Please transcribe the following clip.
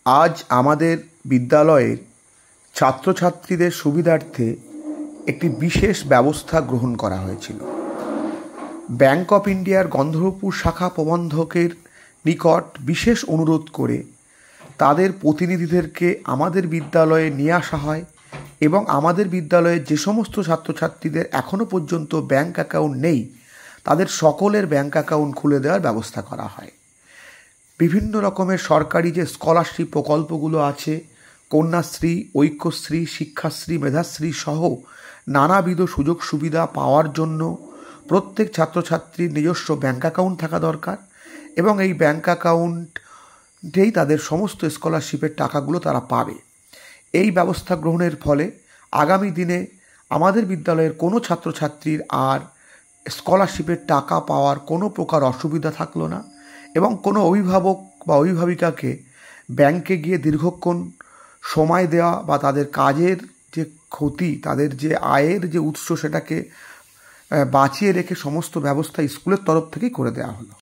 আজ আমাদের বিদ্যালয়ের ছাত্রছাত্রীদের সুবিধার্থে একটি বিশেষ ব্যবস্থা গ্রহণ করা হয়েছিল। ব্যাংক অফ ইন্ডিয়ার গন্ধর্বপুর শাখা প্রবন্ধকের নিকট বিশেষ অনুরোধ করে তাদের প্রতিনিধিদেরকে আমাদের বিদ্যালয়ে নিয়ে আসা হয় এবং আমাদের বিদ্যালয়ে যে সমস্ত ছাত্রছাত্রীদের এখনও পর্যন্ত ব্যাংক অ্যাকাউন্ট নেই তাদের সকলের ব্যাংক অ্যাকাউন্ট খুলে দেওয়ার ব্যবস্থা করা হয়। বিভিন্ন রকমের সরকারি যে স্কলারশিপ প্রকল্পগুলো আছে, কন্যাশ্রী, ঐক্যশ্রী, শিক্ষাশ্রী, মেধাশ্রী সহ নানাবিধ সুযোগ সুবিধা পাওয়ার জন্য প্রত্যেক ছাত্রছাত্রীর নিজস্ব ব্যাংক অ্যাকাউন্ট থাকা দরকার এবং এই ব্যাংক অ্যাকাউন্টেই তাদের সমস্ত স্কলারশিপের টাকাগুলো তারা পাবে। এই ব্যবস্থা গ্রহণের ফলে আগামী দিনে আমাদের বিদ্যালয়ের কোনো ছাত্রছাত্রীর আর স্কলারশিপের টাকা পাওয়ার কোনো প্রকার অসুবিধা থাকলো না এবং কোনো অভিভাবক বা অভিভাবিকাকে ব্যাংকে গিয়ে দীর্ঘক্ষণ সময় দেওয়া বা তাদের কাজের যে ক্ষতি, তাদের যে আয়ের যে উৎস সেটাকে বাঁচিয়ে রেখে সমস্ত ব্যবস্থা স্কুলের তরফ থেকেই করে দেওয়া হলো।